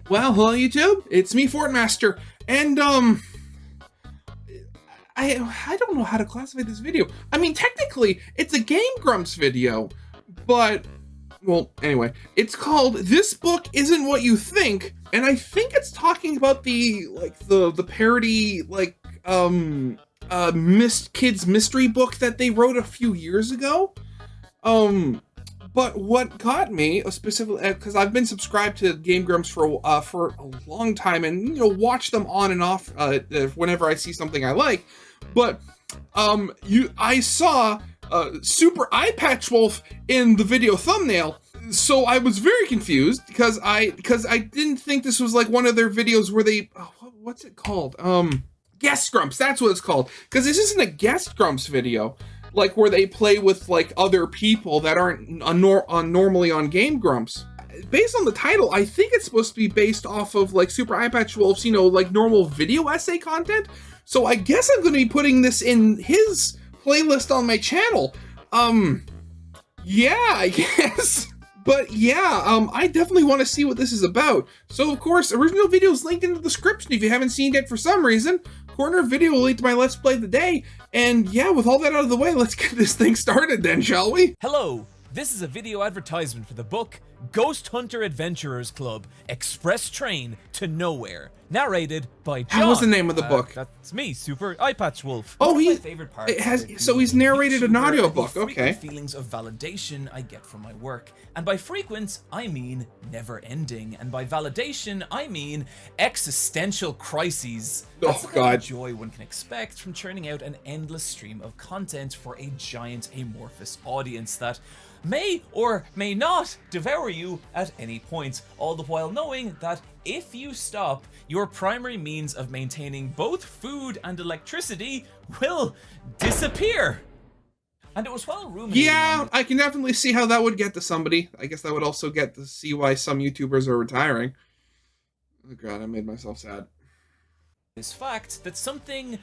Well, hello YouTube, it's me, Fortmaster, and I don't know how to classify this video. I mean, technically, it's a Game Grumps video, but, well, anyway, it's called This Book Isn't What You Think, and I think it's talking about the parody, kids mystery book that they wrote a few years ago. But what got me, specifically, because I've been subscribed to Game Grumps for a long time, and watch them on and off whenever I see something I like. But I saw Super Eye Patch Wolf in the video thumbnail, so I was very confused because I didn't think this was like one of their videos where they what's it called? Guest Grumps. That's what it's called. Because this isn't a Guest Grumps video, like where they play with like other people that aren't normally on Game Grumps. Based on the title, I think it's supposed to be based off of like Super Eye Patch Wolf's, like normal video essay content. So I guess I'm going to be putting this in his playlist on my channel. Yeah, I guess. But yeah, I definitely want to see what this is about. So of course, original video is linked in the description if you haven't seen it for some reason. Corner video will link to my Let's Play of the day. And yeah, with all that out of the way, let's get this thing started then, shall we? Hello, this is a video advertisement for the book Ghost Hunter Adventurers Club, Express Train to Nowhere, narrated by John. What was the name of the book? That's me, Super Eye Patch Wolf. Oh, One of my favorite parts so he's narrated an audiobook, the okay. Feelings of validation I get from my work. And by frequent, I mean never ending. And by validation, I mean existential crises. That's the kind of joy one can expect from churning out an endless stream of content for a giant amorphous audience that may or may not devour you at any point, all the while knowing that if you stop, your primary means of maintaining both food and electricity will disappear. And it was well ruminated. Yeah, I can definitely see how that would get to somebody. I guess that would also get to see why some YouTubers are retiring. Oh god, I made myself sad. This fact that something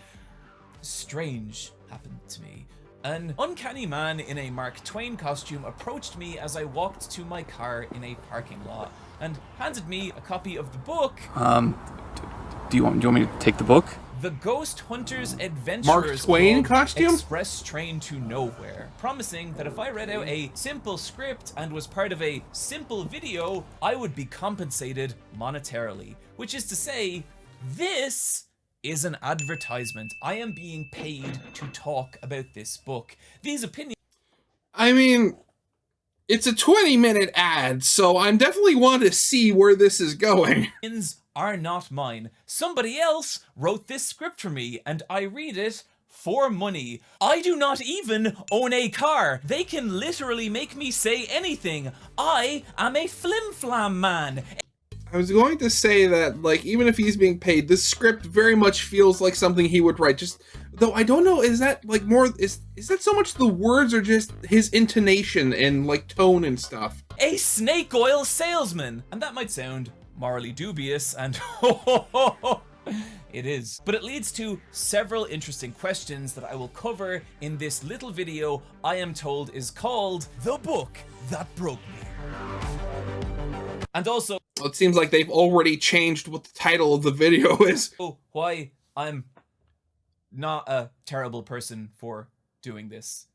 strange happened to me. An uncanny man in a Mark Twain costume approached me as I walked to my car in a parking lot and handed me a copy of the book. Do you want me to take the book? The Ghost Hunters Adventurers Mark Twain Club, costume? Express Train to Nowhere, promising that if I read out a simple script and was part of a simple video, I would be compensated monetarily. Which is to say, this is an advertisement. I am being paid to talk about this book. These opinions... I mean, it's a 20-minute ad, so I definitely want to see where this is going. ...are not mine. Somebody else wrote this script for me, and I read it for money. I do not even own a car. They can literally make me say anything. I am a flim-flam man. I was going to say that, like, even if he's being paid, this script very much feels like something he would write. Just, though I don't know, is that, like, more, is that so much the words or just his intonation and, like, tone and stuff? A snake oil salesman. And that might sound morally dubious, and it is. But it leads to several interesting questions that I will cover in this little video I am told is called The Book That Broke Me. And also, it seems like they've already changed what the title of the video is. Why I'm not a terrible person for doing this.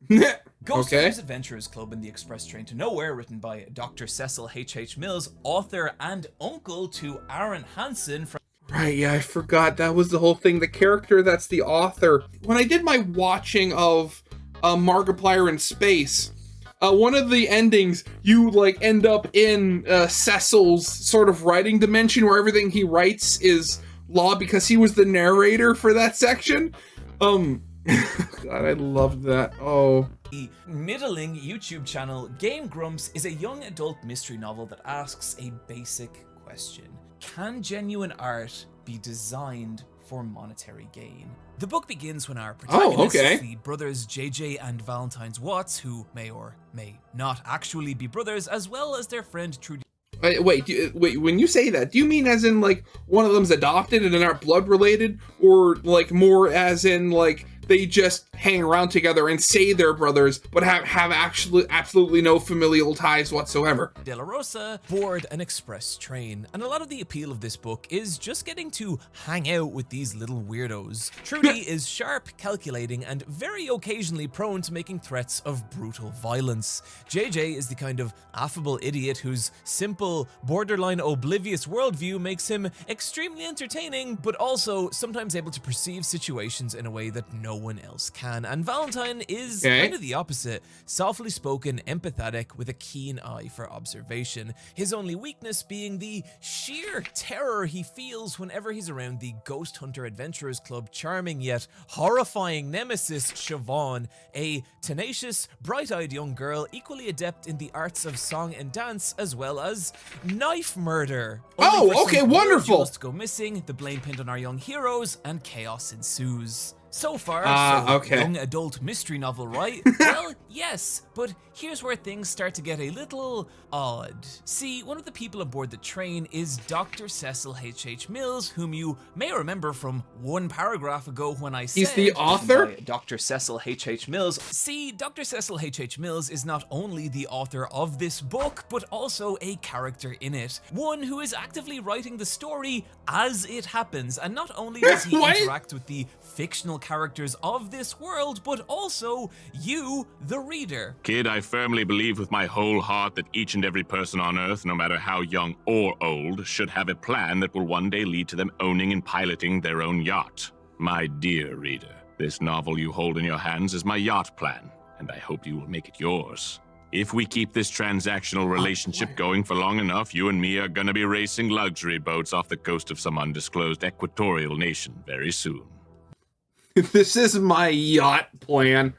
Ghost Hunters Adventurers Club and the Express Train to Nowhere, written by Dr. Cecil H.H. Mills, author and uncle to Aaron Hansen from... Right, yeah, I forgot that was the whole thing. The character that's the author. When I did my watching of Markiplier in Space, one of the endings, you like end up in Cecil's sort of writing dimension where everything he writes is law because he was the narrator for that section. God, I loved that. Oh. The middling YouTube channel Game Grumps is a young adult mystery novel that asks a basic question. Can genuine art be designed for monetary gain? The book begins when our protagonists, the brothers JJ and Valentine's Watts, who may or may not actually be brothers, as well as their friend Trudy. Wait, when you say that, do you mean as in like one of them's adopted and they're not blood related, or like more as in like they just hang around together and say they're brothers, but have actually absolutely no familial ties whatsoever. De La Rosa board an express train, and a lot of the appeal of this book is just getting to hang out with these little weirdos. Trudy is sharp, calculating, and very occasionally prone to making threats of brutal violence. JJ is the kind of affable idiot whose simple, borderline oblivious worldview makes him extremely entertaining, but also sometimes able to perceive situations in a way that no one else can. And Valentine is kind of the opposite, softly spoken, empathetic, with a keen eye for observation. His only weakness being the sheer terror he feels whenever he's around the Ghost Hunter Adventurers Club charming yet horrifying nemesis Siobhan, a tenacious, bright-eyed young girl equally adept in the arts of song and dance as well as knife murder. Oh, okay, wonderful. Just go missing, the blame pinned on our young heroes, and chaos ensues. So far, young adult mystery novel, right? Well, yes, but here's where things start to get a little odd. See, one of the people aboard the train is Dr. Cecil H.H. Mills, whom you may remember from one paragraph ago when I said— He's the author? Dr. Cecil H.H. Mills. See, Dr. Cecil H.H. Mills is not only the author of this book, but also a character in it. One who is actively writing the story as it happens, and not only does he interact with the fictional characters of this world, but also you, the reader. Kid, I firmly believe with my whole heart that each and every person on Earth, no matter how young or old, should have a plan that will one day lead to them owning and piloting their own yacht. My dear reader, this novel you hold in your hands is my yacht plan, and I hope you will make it yours. If we keep this transactional relationship going for long enough, you and me are gonna be racing luxury boats off the coast of some undisclosed equatorial nation very soon. This is my yacht plan.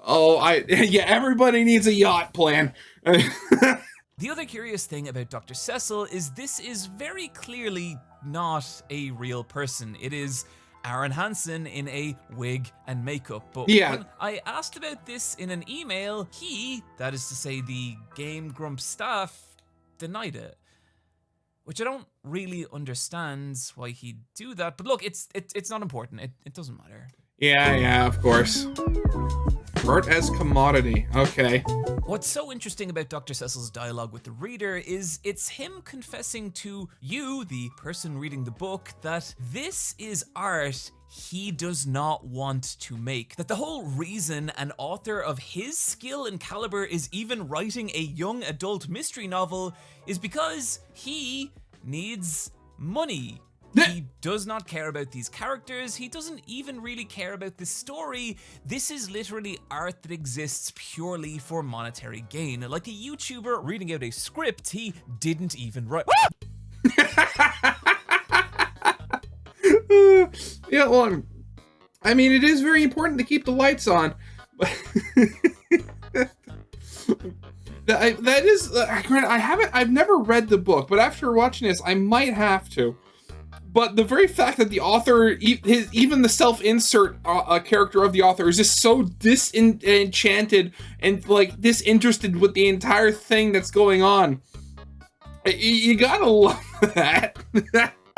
Oh, yeah, everybody needs a yacht plan. The other curious thing about Dr. Cecil is this is very clearly not a real person. It is Aaron Hansen in a wig and makeup. But when I asked about this in an email, he, that is to say the Game Grumps staff, denied it. Which I don't really understand why he'd do that. But look, it's not important. It doesn't matter. Yeah, of course. Art as commodity. Okay. What's so interesting about Dr. Cecil's dialogue with the reader is it's him confessing to you, the person reading the book, that this is art he does not want to make. That the whole reason an author of his skill and caliber is even writing a young adult mystery novel is because he needs money. He does not care about these characters. He doesn't even really care about this story. This is literally art that exists purely for monetary gain. Like a YouTuber reading out a script he didn't even write. Yeah, well, I mean, it is very important to keep the lights on. That is, I've never read the book, but after watching this, I might have to. But the very fact that the author, even the self-insert character of the author is just so disenchanted and like disinterested with the entire thing that's going on, you gotta love that.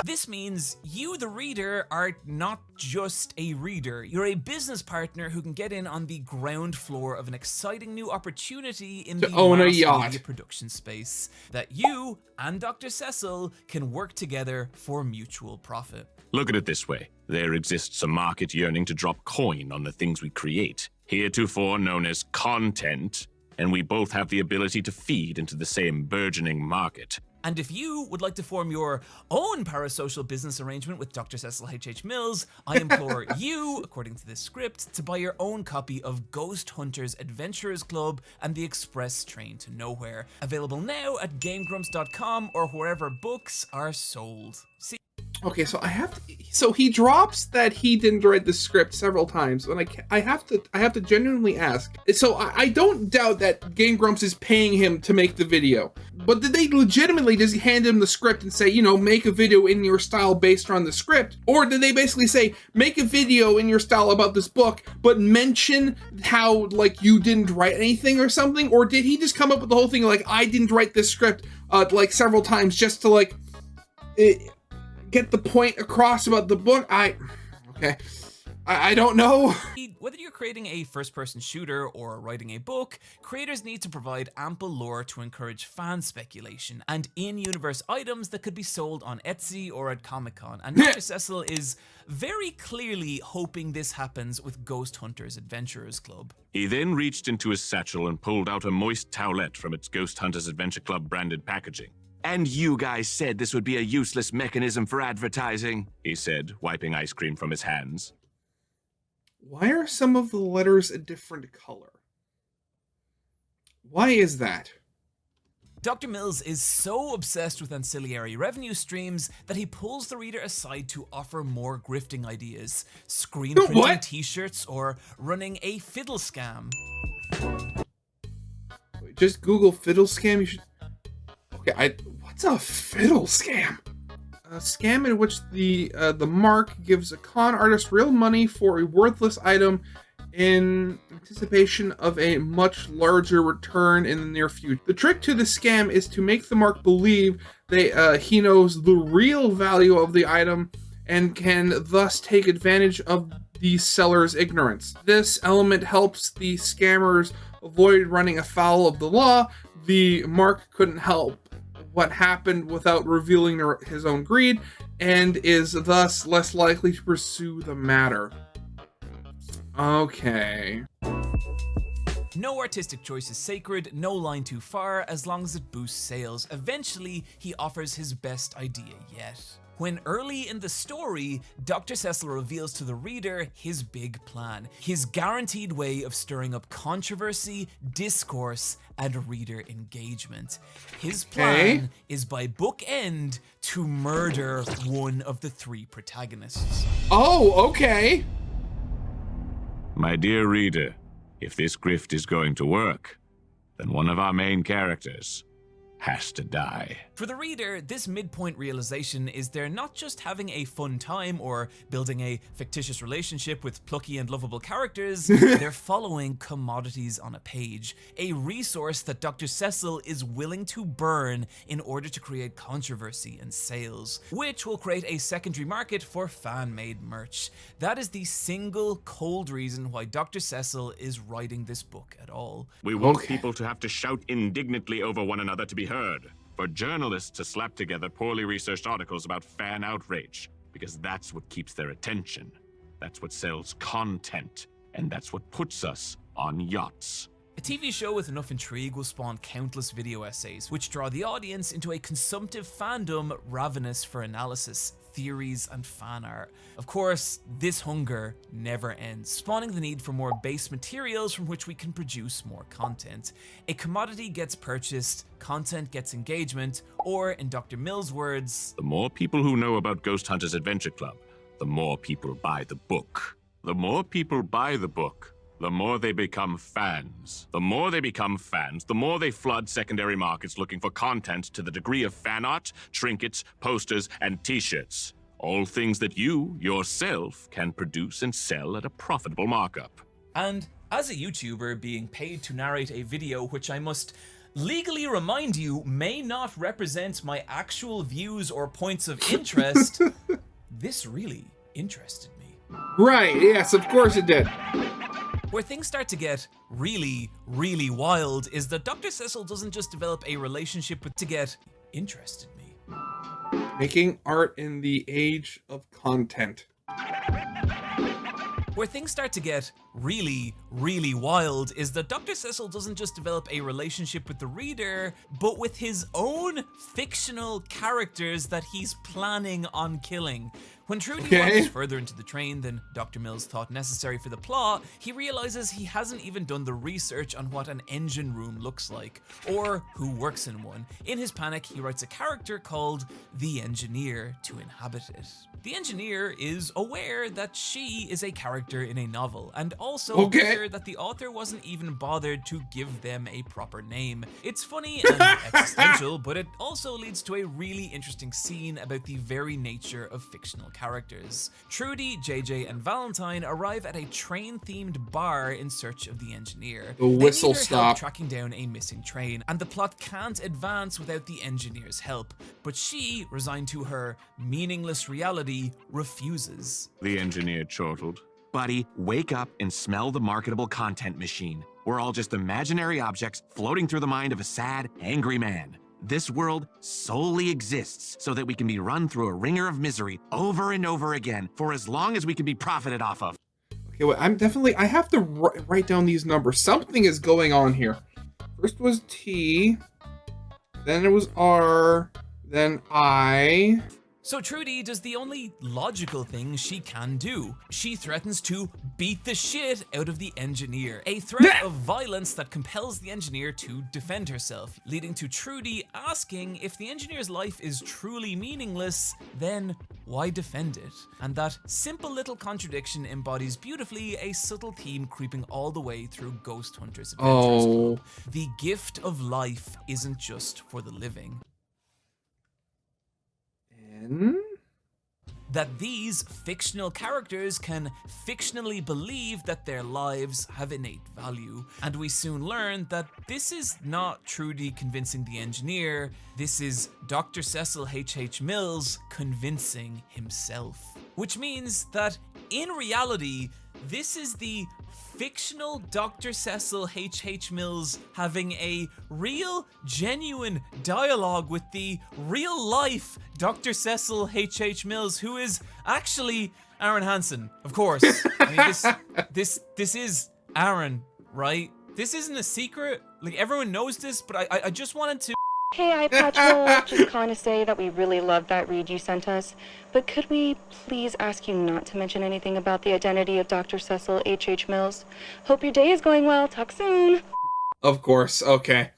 This means you, the reader, are not just a reader. You're a business partner who can get in on the ground floor of an exciting new opportunity in the mass media production space that you and Dr. Cecil can work together for mutual profit. Look at it this way. There exists a market yearning to drop coin on the things we create, heretofore known as content, and we both have the ability to feed into the same burgeoning market. And if you would like to form your own parasocial business arrangement with Dr. Cecil H.H. Mills, I implore you, according to this script, to buy your own copy of Ghost Hunters Adventurers Club and the Express Train to Nowhere. Available now at GameGrumps.com or wherever books are sold. See? Okay, so so he drops that he didn't write the script several times, and I have to genuinely ask. So I don't doubt that Game Grumps is paying him to make the video, but did they legitimately just hand him the script and say, you know, make a video in your style based on the script? Or did they basically say, make a video in your style about this book, but mention how, like, you didn't write anything or something? Or did he just come up with the whole thing, like, I didn't write this script, like, several times just to, like, get the point across about the book? Okay. I don't know. Whether you're creating a first-person shooter or writing a book, creators need to provide ample lore to encourage fan speculation and in-universe items that could be sold on Etsy or at Comic-Con. And Dr. Cecil is very clearly hoping this happens with Ghost Hunters Adventurers Club. He then reached into his satchel and pulled out a moist towelette from its Ghost Hunters Adventure Club branded packaging. "And you guys said this would be a useless mechanism for advertising," he said, wiping ice cream from his hands. Why are some of the letters a different color? Why is that? Dr. Mills is so obsessed with ancillary revenue streams that he pulls the reader aside to offer more grifting ideas, screen printing t-shirts, or running a fiddle scam. Just Google fiddle scam. You should. Okay, what's a fiddle scam? A scam in which the mark gives a con artist real money for a worthless item in anticipation of a much larger return in the near future. The trick to the scam is to make the mark believe he knows the real value of the item and can thus take advantage of the seller's ignorance. This element helps the scammers avoid running afoul of the law. The mark couldn't help what happened without revealing his own greed, and is thus less likely to pursue the matter. Okay. No artistic choice is sacred, no line too far, as long as it boosts sales. Eventually, he offers his best idea yet. When early in the story, Dr. Cecil reveals to the reader his big plan, his guaranteed way of stirring up controversy, discourse, and reader engagement. His plan is by book end to murder one of the three protagonists. Oh, okay. My dear reader, if this grift is going to work, then one of our main characters has to die. For the reader, this midpoint realization is they're not just having a fun time or building a fictitious relationship with plucky and lovable characters, they're following commodities on a page, a resource that Dr. Cecil is willing to burn in order to create controversy and sales, which will create a secondary market for fan-made merch. That is the single cold reason why Dr. Cecil is writing this book at all. We want people to have to shout indignantly over one another to be heard. For journalists to slap together poorly researched articles about fan outrage, because that's what keeps their attention. That's what sells content, and that's what puts us on yachts. A TV show with enough intrigue will spawn countless video essays, which draw the audience into a consumptive fandom ravenous for analysis, theories, and fan art. Of course, this hunger never ends, spawning the need for more base materials from which we can produce more content. A commodity gets purchased, content gets engagement, or in Dr. Mills' words, the more people who know about Ghost Hunters Adventure Club, the more people buy the book. The more people buy the book, the more they become fans. The more they become fans, the more they flood secondary markets looking for content to the degree of fan art, trinkets, posters, and t-shirts. All things that you, yourself, can produce and sell at a profitable markup. And as a YouTuber being paid to narrate a video which I must legally remind you may not represent my actual views or points of interest, this really interested me. Right, yes, of course it did. Where things start to get really, really wild is that Dr. Cecil doesn't just develop a relationship with to get interested me. Making art in the age of content. Where things start to get really, really wild is that Dr. Cecil doesn't just develop a relationship with the reader, but with his own fictional characters that he's planning on killing. When Trudy wanders further into the train than Dr. Mills thought necessary for the plot, he realizes he hasn't even done the research on what an engine room looks like, or who works in one. In his panic, he writes a character called the Engineer to inhabit it. The Engineer is aware that she is a character in a novel, and also aware that the author wasn't even bothered to give them a proper name. It's funny and existential, but it also leads to a really interesting scene about the very nature of fictional characters. Trudy, JJ, and Valentine arrive at a train-themed bar in search of the Engineer. The whistle they need her help tracking down a missing train, and the plot can't advance without the Engineer's help. But she, resigned to her meaningless reality, refuses. The Engineer chortled. Buddy, wake up and smell the marketable content machine. We're all just imaginary objects floating through the mind of a sad, angry man. This world solely exists so that we can be run through a ringer of misery over and over again for as long as we can be profited off of. Okay, well, I have to write down these numbers. Something is going on here. First was T, then it was R, then I. So Trudy does the only logical thing she can do. She threatens to beat the shit out of the engineer, a threat of violence that compels the engineer to defend herself, leading to Trudy asking if the engineer's life is truly meaningless, then why defend it? And that simple little contradiction embodies beautifully a subtle theme creeping all the way through Ghost Hunters Adventures Club. The gift of life isn't just for the living. That these fictional characters can fictionally believe that their lives have innate value. And we soon learn that this is not Trudy convincing the engineer, this is Dr. Cecil H.H. Mills convincing himself. Which means that in reality, this is the fictional Dr. Cecil H.H. Mills having a real, genuine dialogue with the real-life Dr. Cecil H.H. Mills, who is actually Aaron Hansen, of course. I mean, this is Aaron, right? This isn't a secret. Like, everyone knows this, but I just wanted to... Hey, iPatch, just calling to say that we really loved that read you sent us, but could we please ask you not to mention anything about the identity of Dr. Cecil H.H. Mills? Hope your day is going well. Talk soon. Of course, okay.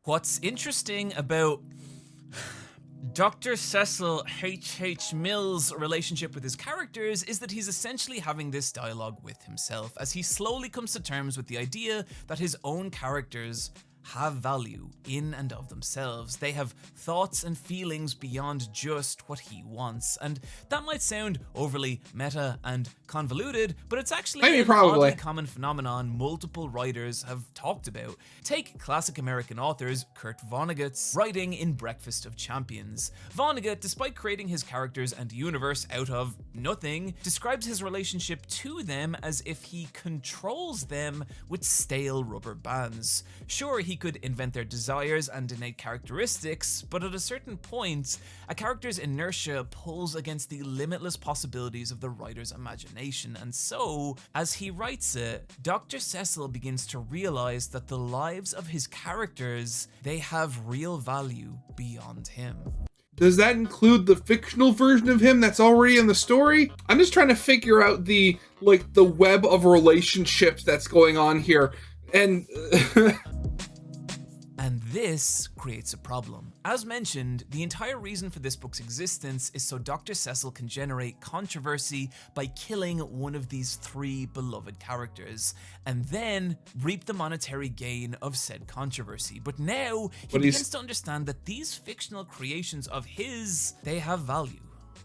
What's interesting about Dr. Cecil H.H. Mills' relationship with his characters is that he's essentially having this dialogue with himself as he slowly comes to terms with the idea that his own characters have value in and of themselves. They have thoughts and feelings beyond just what he wants. And that might sound overly meta and convoluted, but it's actually an oddly common phenomenon multiple writers have talked about. Take classic American authors Kurt Vonnegut's writing in Breakfast of Champions. Vonnegut, despite creating his characters and universe out of nothing, describes his relationship to them as if he controls them with stale rubber bands. Sure, he could invent their desires and innate characteristics, but at a certain point, a character's inertia pulls against the limitless possibilities of the writer's imagination, and so, as he writes it, Dr. Cecil begins to realize that the lives of his characters, they have real value beyond him. Does that include the fictional version of him that's already in the story? I'm just trying to figure out the web of relationships that's going on here, and... And this creates a problem. As mentioned, the entire reason for this book's existence is so Dr. Cecil can generate controversy by killing one of these three beloved characters, and then reap the monetary gain of said controversy. But now, he begins to understand that these fictional creations of his, they have value.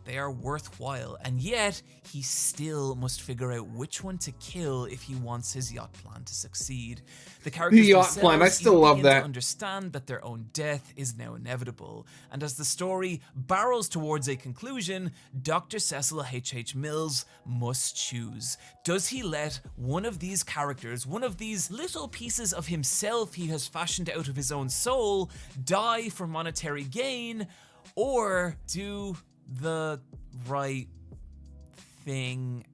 They are worthwhile, and yet he still must figure out which one to kill if he wants his yacht plan to succeed. The characters I still love that. Understand that their own death is now inevitable, and as the story barrels towards a conclusion, Dr. Cecil H.H. Mills must choose. Does he let one of these characters, one of these little pieces of himself he has fashioned out of his own soul, die for monetary gain, or do the right thing?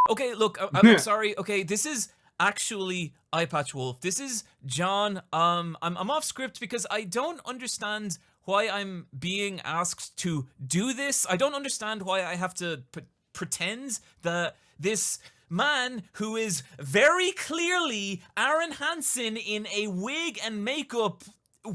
Okay, look, I'm sorry. Okay, this is actually Eyepatch Wolf. This is John. I'm off script because I don't understand why I'm being asked to do this. I don't understand why I have to pretend that this man who is very clearly Aaron Hansen in a wig and makeup,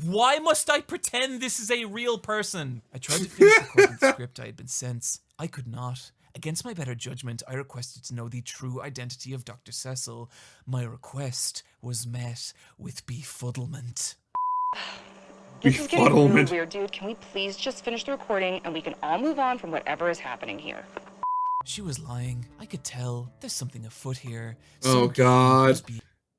why must I pretend this is a real person? I tried to finish recording the script I had been sent. I could not. Against my better judgment, I requested to know the true identity of Dr. Cecil. My request was met with befuddlement. This is getting really weird, dude. Can we please just finish the recording and we can all move on from whatever is happening here? She was lying. I could tell. There's something afoot here. Oh, God.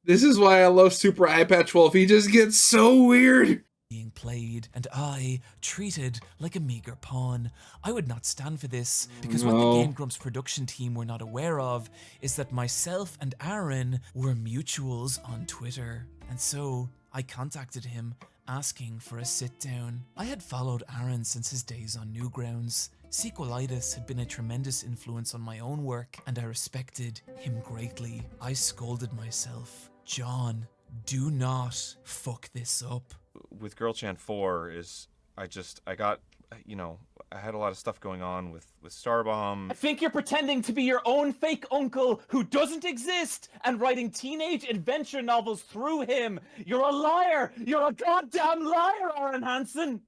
This is why I love Super Eyepatch Wolf. He just gets so weird. being played, and I treated like a meager pawn. I would not stand for this, because what the Game Grumps production team were not aware of is that myself and Aaron were mutuals on Twitter, and so I contacted him asking for a sit down. I had followed Aaron since his days on Newgrounds. Sequelitis had been a tremendous influence on my own work, and I respected him greatly. I scolded myself. John, do not fuck this up. With Girl Chan 4 is, I got, I had a lot of stuff going on with Starbomb. I think you're pretending to be your own fake uncle who doesn't exist and writing teenage adventure novels through him. You're a liar. You're a goddamn liar, Aaron Hansen.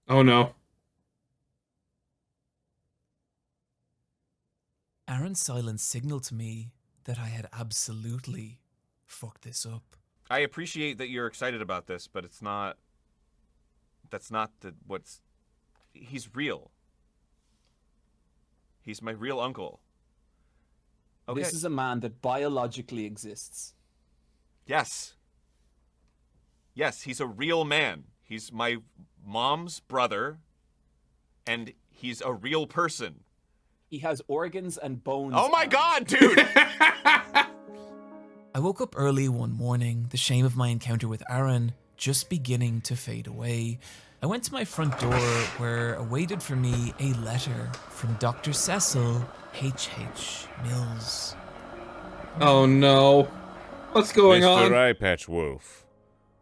Oh no. Aaron's silence signaled to me that I had absolutely fucked this up. I appreciate that you're excited about this, but it's not. That's not what's. He's real. He's my real uncle. Okay. This is a man that biologically exists. Yes. Yes, he's a real man. He's my mom's brother, and he's a real person. He has organs and bones. Oh my god, dude! I woke up early one morning, the shame of my encounter with Aaron just beginning to fade away. I went to my front door where awaited for me a letter from Dr. Cecil H.H. Mills. Oh no. What's going on? Mr. Eyepatch Wolf,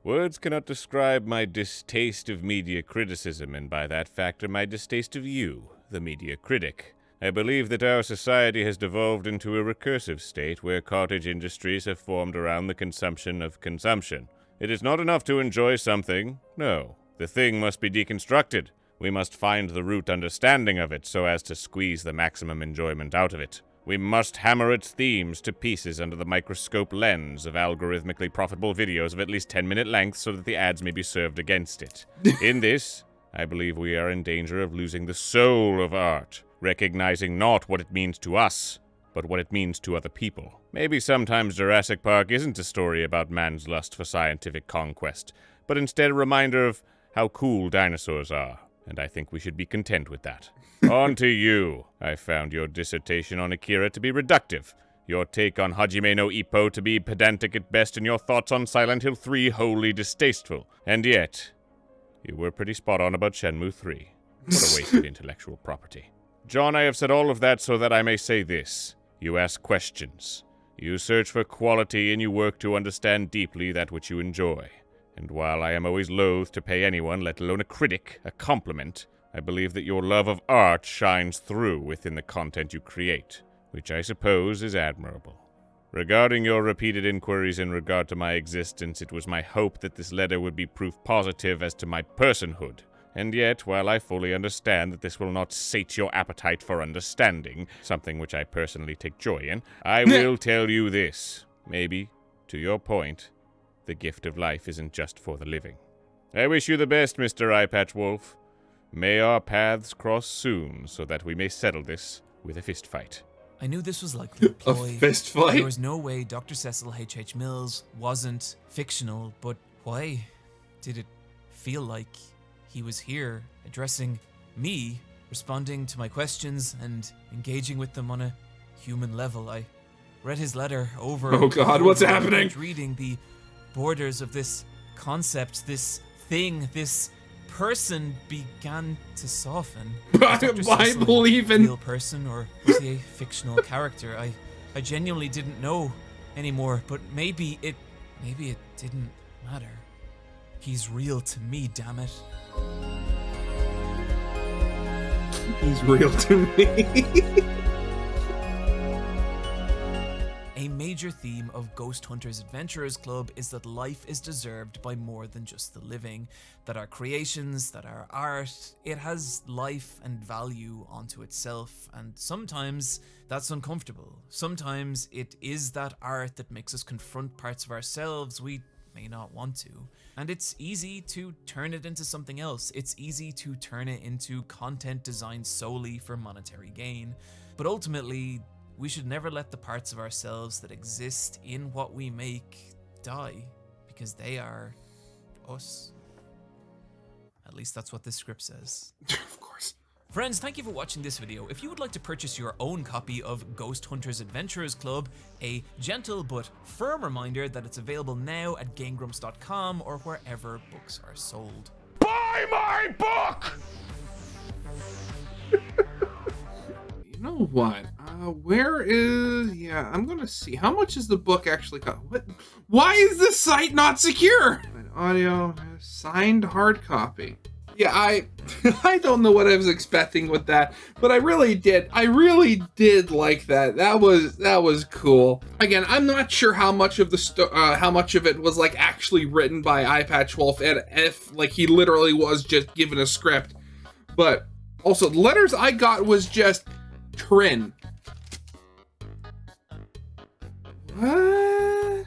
words cannot describe my distaste of media criticism, and by that factor my distaste of you, the media critic. I believe that our society has devolved into a recursive state where cottage industries have formed around the consumption of consumption. It is not enough to enjoy something. No, the thing must be deconstructed. We must find the root understanding of it so as to squeeze the maximum enjoyment out of it. We must hammer its themes to pieces under the microscope lens of algorithmically profitable videos of at least 10-minute length so that the ads may be served against it. In this, I believe we are in danger of losing the soul of art, recognizing not what it means to us, but what it means to other people. Maybe sometimes Jurassic Park isn't a story about man's lust for scientific conquest, but instead a reminder of how cool dinosaurs are, and I think we should be content with that. On to you. I found your dissertation on Akira to be reductive, your take on Hajime no Ippo to be pedantic at best, and your thoughts on Silent Hill 3 wholly distasteful. And yet, you were pretty spot on about Shenmue 3. What a waste of intellectual property. John, I have said all of that so that I may say this. You ask questions. You search for quality, and you work to understand deeply that which you enjoy. And while I am always loath to pay anyone, let alone a critic, a compliment, I believe that your love of art shines through within the content you create, which I suppose is admirable. Regarding your repeated inquiries in regard to my existence, it was my hope that this letter would be proof positive as to my personhood. And yet, while I fully understand that this will not sate your appetite for understanding, something which I personally take joy in, I will tell you this. Maybe, to your point, the gift of life isn't just for the living. I wish you the best, Mr. Eyepatch Wolf. May our paths cross soon, so that we may settle this with a fist fight. I knew this was likely a ploy. A fist fight? There was no way Dr. Cecil H.H. Mills wasn't fictional, but why did it feel like he was here, addressing me, responding to my questions, and engaging with them on a human level? I read his letter over. Oh God, what's over, happening? Reading the borders of this concept, this thing, this person began to soften. I believe in a real person, or was he a fictional character? I genuinely didn't know anymore, but maybe it didn't matter. He's real to me, damn it. He's real to me. A major theme of Ghost Hunters Adventurers Club is that life is deserved by more than just the living, that our creations, that our art, it has life and value onto itself, and sometimes that's uncomfortable. Sometimes it is that art that makes us confront parts of ourselves we may not want to. And it's easy to turn it into something else. It's easy to turn it into content designed solely for monetary gain. But ultimately, we should never let the parts of ourselves that exist in what we make die, because they are us. At least that's what this script says. Of course. Friends, thank you for watching this video. If you would like to purchase your own copy of Ghost Hunters Adventurers Club, a gentle but firm reminder that it's available now at GameGrumps.com or wherever books are sold. Buy my book! You know what? Where is... Yeah, I'm gonna see. How much is the book actually cost? What? Why is this site not secure? An audio signed hard copy. Yeah, I don't know what I was expecting with that, but I really did like that. That was cool. Again, I'm not sure how much of it was like actually written by iPatch12, and if like he literally was just given a script. But also, the letters I got was just Trin. What?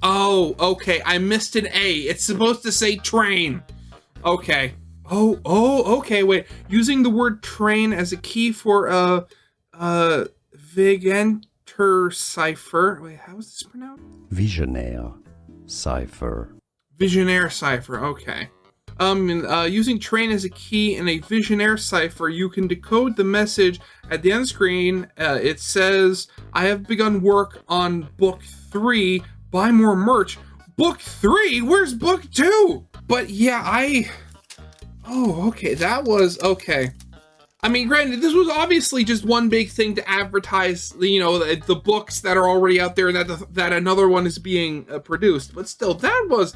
Oh, okay. I missed an A. It's supposed to say train. Okay. Oh, okay, wait. Using the word train as a key for Vigenter cipher. Wait, how is this pronounced? Visionaire cipher. Visionaire cipher, okay. Using train as a key in a Visionaire cipher, you can decode the message at the end of the screen. It says, I have begun work on book 3. Buy more merch. Book 3? Where's book 2? But yeah, oh, okay, that was, okay. I mean, granted, this was obviously just one big thing to advertise, you know, the books that are already out there and that another one is being produced. But still, that was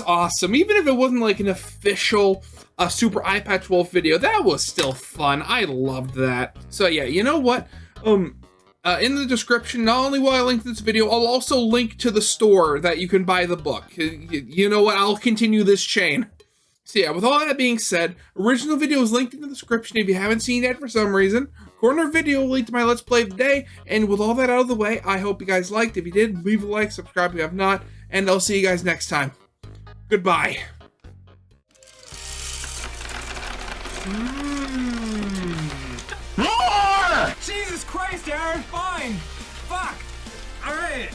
awesome. Even if it wasn't like an official Super iPatch12 video, that was still fun. I loved that. So yeah, you know what? In the description, not only will I link to this video, I'll also link to the store that you can buy the book. You know what? I'll continue this chain. So yeah, with all that being said, original video is linked in the description if you haven't seen it for some reason. Corner video will lead to my Let's Play of the day. And with all that out of the way, I hope you guys liked. If you did, leave a like, subscribe if you have not, and I'll see you guys next time. Goodbye. More! Jesus Christ, Aaron! Fine! Fuck! Alright!